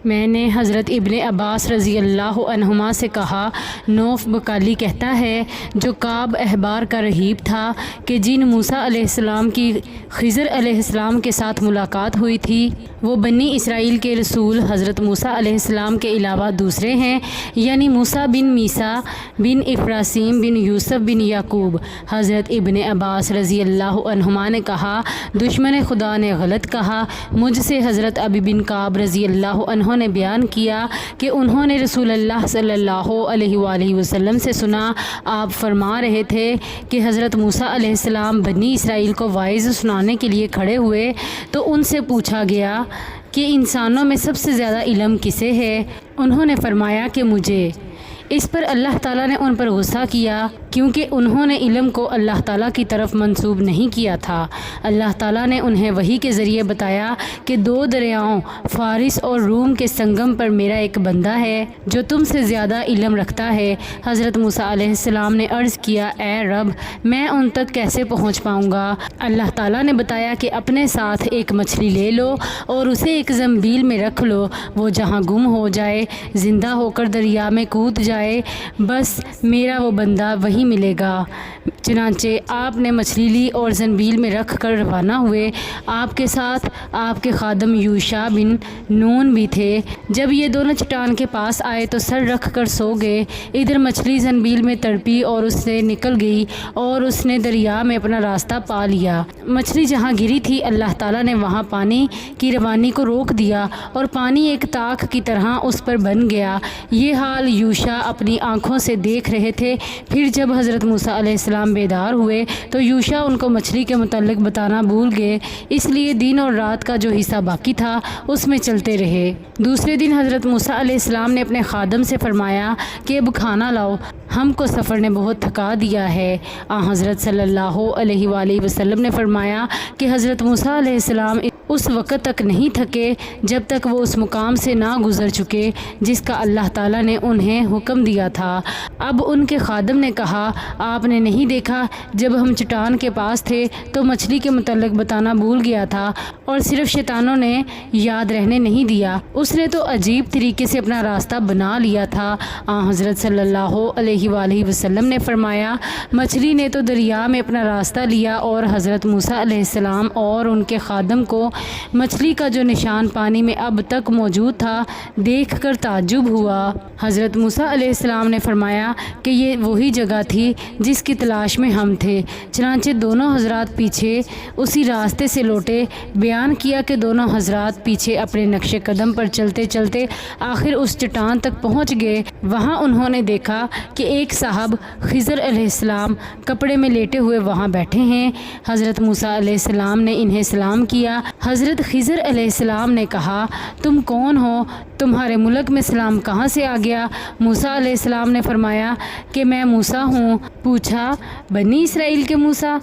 میں نے حضرت ابن عباس رضی اللہ عنہما سے کہا، نوف بکالی کہتا ہے جو کعب احبار کا رہیب تھا کہ جن موسیٰ علیہ السلام کی خضر علیہ السلام کے ساتھ ملاقات ہوئی تھی وہ بنی اسرائیل کے رسول حضرت موسیٰ علیہ السلام کے علاوہ دوسرے ہیں، یعنی موسیٰ بن میسیٰ بن افراسیم بن یوسف بن یعقوب۔ حضرت ابن عباس رضی اللہ عنہما نے کہا، دشمن خدا نے غلط کہا۔ مجھ سے حضرت ابی بن کعب رضی اللہ عنہ نے بیان کیا کہ انہوں نے رسول اللہ صلی اللہ علیہ وآلہ وسلم سے سنا، آپ فرما رہے تھے کہ حضرت موسیٰ علیہ السلام بنی اسرائیل کو واعظ سنانے کے لیے کھڑے ہوئے تو ان سے پوچھا گیا کہ انسانوں میں سب سے زیادہ علم کسے ہے؟ انہوں نے فرمایا کہ مجھے۔ اس پر اللہ تعالیٰ نے ان پر غصہ کیا کیونکہ انہوں نے علم کو اللہ تعالیٰ کی طرف منسوب نہیں کیا تھا۔ اللہ تعالیٰ نے انہیں وحی کے ذریعے بتایا کہ دو دریاؤں فارس اور روم کے سنگم پر میرا ایک بندہ ہے جو تم سے زیادہ علم رکھتا ہے۔ حضرت موسیٰ علیہ السلام نے عرض کیا، اے رب، میں ان تک کیسے پہنچ پاؤں گا؟ اللہ تعالیٰ نے بتایا کہ اپنے ساتھ ایک مچھلی لے لو اور اسے ایک زنبیل میں رکھ لو، وہ جہاں گم ہو جائے، زندہ ہو کر دریا میں کود جائے، بس میرا وہ بندہ وہی ملے گا۔ چنانچہ آپ نے مچھلی لی اور زنبیل میں رکھ کر روانہ ہوئے۔ آپ کے ساتھ آپ کے خادم یوشع بن نون بھی تھے۔ جب یہ دونوں چٹان کے پاس آئے تو سر رکھ کر سو گئے۔ ادھر مچھلی زنبیل میں تڑپی اور اس سے نکل گئی اور اس نے دریا میں اپنا راستہ پا لیا۔ مچھلی جہاں گری تھی اللہ تعالیٰ نے وہاں پانی کی روانی کو روک دیا اور پانی ایک طاق کی طرح اس پر بن گیا۔ یہ حال یوشع اپنی آنکھوں سے دیکھ رہے تھے۔ پھر جب حضرت موسیٰ علیہ السلام بیدار ہوئے تو یوشع ان کو مچھلی کے متعلق بتانا بھول گئے، اس لیے دن اور رات کا جو حصہ باقی تھا اس میں چلتے رہے۔ دوسرے دن حضرت موسیٰ علیہ السلام نے اپنے خادم سے فرمایا کہ اب کھانا لاؤ، ہم کو سفر نے بہت تھکا دیا ہے۔ حضرت صلی اللہ علیہ وآلہ وسلم نے فرمایا کہ حضرت موسیٰ علیہ السلام اس وقت تک نہیں تھکے جب تک وہ اس مقام سے نہ گزر چکے جس کا اللہ تعالیٰ نے انہیں حکم دیا تھا۔ اب ان کے خادم نے کہا، آپ نے نہیں دیکھا جب ہم چٹان کے پاس تھے تو مچھلی کے متعلق بتانا بھول گیا تھا اور صرف شیطانوں نے یاد رہنے نہیں دیا، اس نے تو عجیب طریقے سے اپنا راستہ بنا لیا تھا۔ حضرت صلی اللہ علیہ وآلہ وسلم نے فرمایا، مچھلی نے تو دریا میں اپنا راستہ لیا اور حضرت موسیٰ علیہ السلام اور ان کے خادم کو مچھلی کا جو نشان پانی میں اب تک موجود تھا دیکھ کر تعجب ہوا۔ حضرت موسیٰ علیہ السلام نے فرمایا کہ یہ وہی جگہ تھی جس کی تلاش میں ہم تھے۔ چنانچہ دونوں حضرات پیچھے اسی راستے سے لوٹے۔ بیان کیا کہ دونوں حضرات پیچھے اپنے نقش قدم پر چلتے چلتے آخر اس چٹان تک پہنچ گئے۔ وہاں انہوں نے دیکھا کہ ایک صاحب خضر علیہ السلام کپڑے میں لیٹے ہوئے وہاں بیٹھے ہیں۔ حضرت موسیٰ علیہ السلام نے انہیں سلام کیا۔ حضرت خضر علیہ السلام نے کہا، تم کون ہو؟ تمہارے ملک میں سلام کہاں سے آ گیا؟ موسیٰ علیہ السلام نے فرمایا کہ میں موسیٰ ہوں۔ پوچھا، بنی اسرائیل کے موسیٰ؟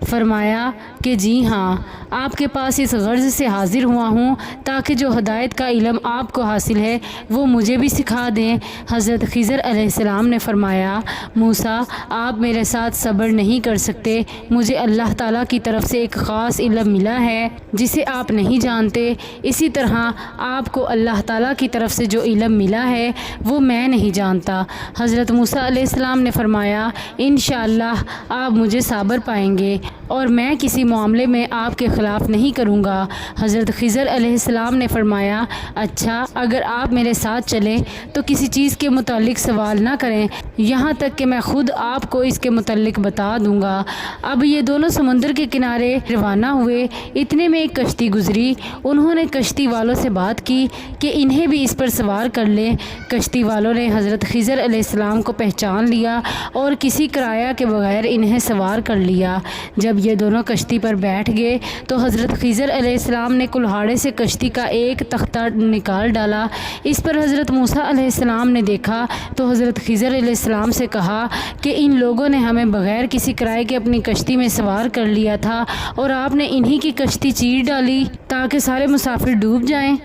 فرمایا کہ جی ہاں، آپ کے پاس اس غرض سے حاضر ہوا ہوں تاکہ جو ہدایت کا علم آپ کو حاصل ہے وہ مجھے بھی سکھا دیں۔ حضرت خضر علیہ السلام نے فرمایا، موسیٰ، آپ میرے ساتھ صبر نہیں کر سکتے، مجھے اللہ تعالیٰ کی طرف سے ایک خاص علم ملا ہے جسے آپ نہیں جانتے، اسی طرح آپ کو اللہ تعالیٰ کی طرف سے جو علم ملا ہے وہ میں نہیں جانتا۔ حضرت موسیٰ علیہ السلام نے فرمایا، انشاءاللہ آپ مجھے صابر پائیں گے اور میں کسی معاملے میں آپ کے خلاف نہیں کروں گا۔ حضرت خضر علیہ السلام نے فرمایا، اچھا، اگر آپ میرے ساتھ چلیں تو کسی چیز کے متعلق سوال نہ کریں یہاں تک کہ میں خود آپ کو اس کے متعلق بتا دوں گا۔ اب یہ دونوں سمندر کے کنارے روانہ ہوئے۔ اتنے میں ایک کشتی گزری۔ انہوں نے کشتی والوں سے بات کی کہ انہیں بھی اس پر سوار کر لیں۔ کشتی والوں نے حضرت خضر علیہ السلام کو پہچان لیا اور کسی کرایہ کے بغیر انہیں سوار کر لیا۔ جب یہ دونوں کشتی پر بیٹھ گئے تو حضرت خضر علیہ السلام نے کلہاڑے سے کشتی کا ایک تختہ نکال ڈالا۔ اس پر حضرت موسیٰ علیہ السلام نے دیکھا تو حضرت خضر علیہ السلام سے کہا کہ ان لوگوں نے ہمیں بغیر کسی کرائے کے اپنی کشتی میں سوار کر لیا تھا اور آپ نے انہی کی کشتی چیر ڈالی تاکہ سارے مسافر ڈوب جائیں۔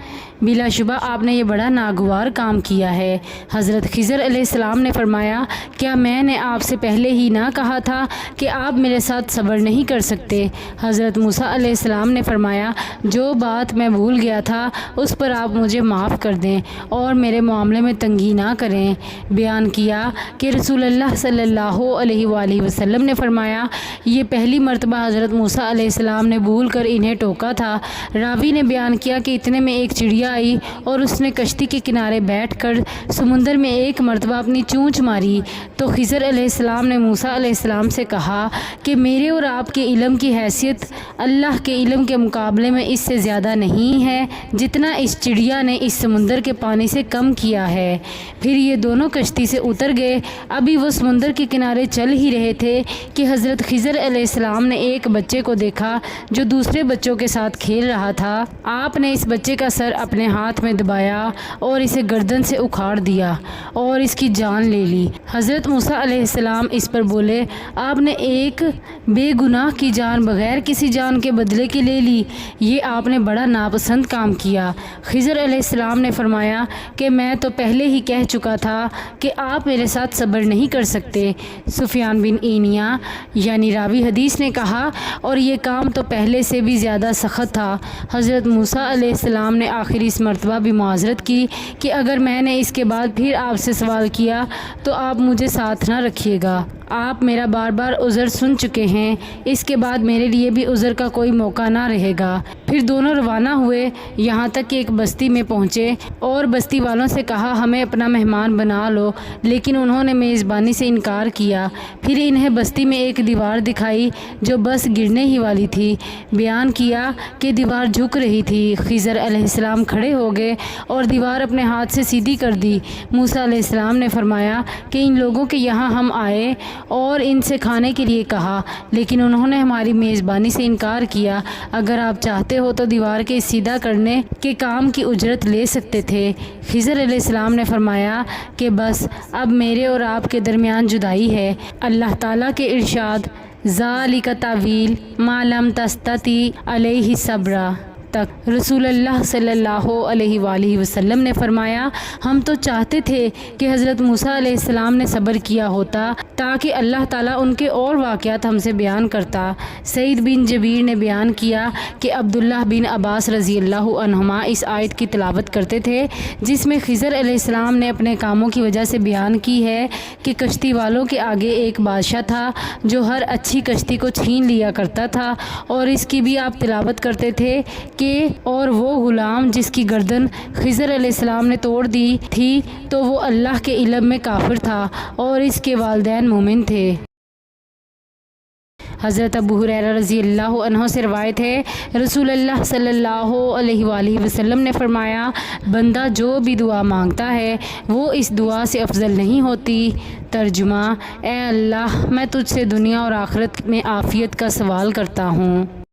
بلا شبہ آپ نے یہ بڑا ناگوار کام کیا ہے۔ حضرت خضر علیہ السلام نے فرمایا، کیا میں نے آپ سے پہلے ہی نہ کہا تھا کہ آپ میرے ساتھ صبر نہیں کر سکتے؟ حضرت موسیٰ علیہ السلام نے فرمایا، جو بات میں بھول گیا تھا اس پر آپ مجھے معاف کر دیں اور میرے معاملے میں تنگی نہ کریں۔ بیان کیا کہ رسول اللہ صلی اللہ علیہ وآلہ وسلم نے فرمایا، یہ پہلی مرتبہ حضرت موسیٰ علیہ السلام نے بھول کر انہیں ٹوکا تھا۔ راوی نے بیان کیا کہ اتنے میں ایک چڑیا آئی اور اس نے کشتی کے کنارے بیٹھ کر سمندر میں ایک مرتبہ اپنی چونچ ماری تو خضر علیہ السلام نے موسیٰ علیہ السلام سے کہا کہ میرے اور آپ کے علم کی حیثیت اللہ کے علم کے مقابلے میں اس سے زیادہ نہیں ہے جتنا اس چڑیا نے اس سمندر کے پانی سے کم کیا ہے۔ پھر یہ دونوں کشتی سے اتر گئے۔ ابھی وہ سمندر کے کنارے چل ہی رہے تھے کہ حضرت خضر علیہ السلام نے ایک بچے کو دیکھا جو دوسرے بچوں کے ساتھ کھیل رہا تھا۔ آپ نے اس بچے کا سر اپنے ہاتھ میں دبایا اور اسے گردن سے اکھاڑ دیا اور اس کی جان لے لی۔ حضرت موسیٰ علیہ السلام اس پر بولے، آپ نے ایک بے گناہ کی جان بغیر کسی جان کے بدلے کے لے لی، یہ آپ نے بڑا ناپسند کام کیا۔ خضر علیہ السلام نے فرمایا کہ میں تو پہلے ہی کہہ چکا تھا کہ آپ میرے ساتھ صبر نہیں کر سکتے۔ سفیان بن اینیا یعنی راوی حدیث نے کہا، اور یہ کام تو پہلے سے بھی زیادہ سخت تھا۔ حضرت موسیٰ علیہ السلام نے آخر اس مرتبہ بھی معذرت کی کہ اگر میں نے اس کے بعد پھر آپ سے سوال کیا تو آپ مجھے ساتھ نہ رکھیے گا۔ آپ میرا بار بار عذر سن چکے ہیں، اس کے بعد میرے لیے بھی عذر کا کوئی موقع نہ رہے گا۔ پھر دونوں روانہ ہوئے، یہاں تک کہ ایک بستی میں پہنچے اور بستی والوں سے کہا ہمیں اپنا مہمان بنا لو، لیکن انہوں نے میزبانی سے انکار کیا۔ پھر انہیں بستی میں ایک دیوار دکھائی جو بس گرنے ہی والی تھی۔ بیان کیا کہ دیوار جھک رہی تھی۔ خضر علیہ السلام کھڑے ہو گئے اور دیوار اپنے ہاتھ سے سیدھی کر دی۔ موسیٰ علیہ السلام نے فرمایا کہ ان لوگوں کے یہاں ہم آئے اور ان سے کھانے کے لیے کہا، لیکن انہوں نے ہماری میزبانی سے انکار کیا۔ اگر آپ چاہتے ہو تو دیوار کے سیدھا کرنے کے کام کی اجرت لے سکتے تھے۔ خضر علیہ السلام نے فرمایا کہ بس اب میرے اور آپ کے درمیان جدائی ہے۔ اللہ تعالیٰ کے ارشاد، ذالک تاویل ما لم تستطع علیہ صبرا تک رسول اللہ صلی اللہ علیہ وآلہ وسلم نے فرمایا، ہم تو چاہتے تھے کہ حضرت موسیٰ علیہ السلام نے صبر کیا ہوتا تاکہ اللہ تعالیٰ ان کے اور واقعات ہم سے بیان کرتا۔ سعید بن جبیر نے بیان کیا کہ عبداللہ بن عباس رضی اللہ عنہما اس آیت کی تلاوت کرتے تھے جس میں خضر علیہ السلام نے اپنے کاموں کی وجہ سے بیان کی ہے کہ کشتی والوں کے آگے ایک بادشاہ تھا جو ہر اچھی کشتی کو چھین لیا کرتا تھا، اور اس کی بھی آپ تلاوت کرتے تھے کہ اور وہ غلام جس کی گردن خضر علیہ السلام نے توڑ دی تھی تو وہ اللہ کے علم میں کافر تھا اور اس کے والدین مومن تھے۔ حضرت ابو ہریرہ رضی اللہ عنہ سے روایت ہے، رسول اللہ صلی اللہ علیہ وآلہ وسلم نے فرمایا، بندہ جو بھی دعا مانگتا ہے وہ اس دعا سے افضل نہیں ہوتی۔ ترجمہ، اے اللہ میں تجھ سے دنیا اور آخرت میں عافیت کا سوال کرتا ہوں۔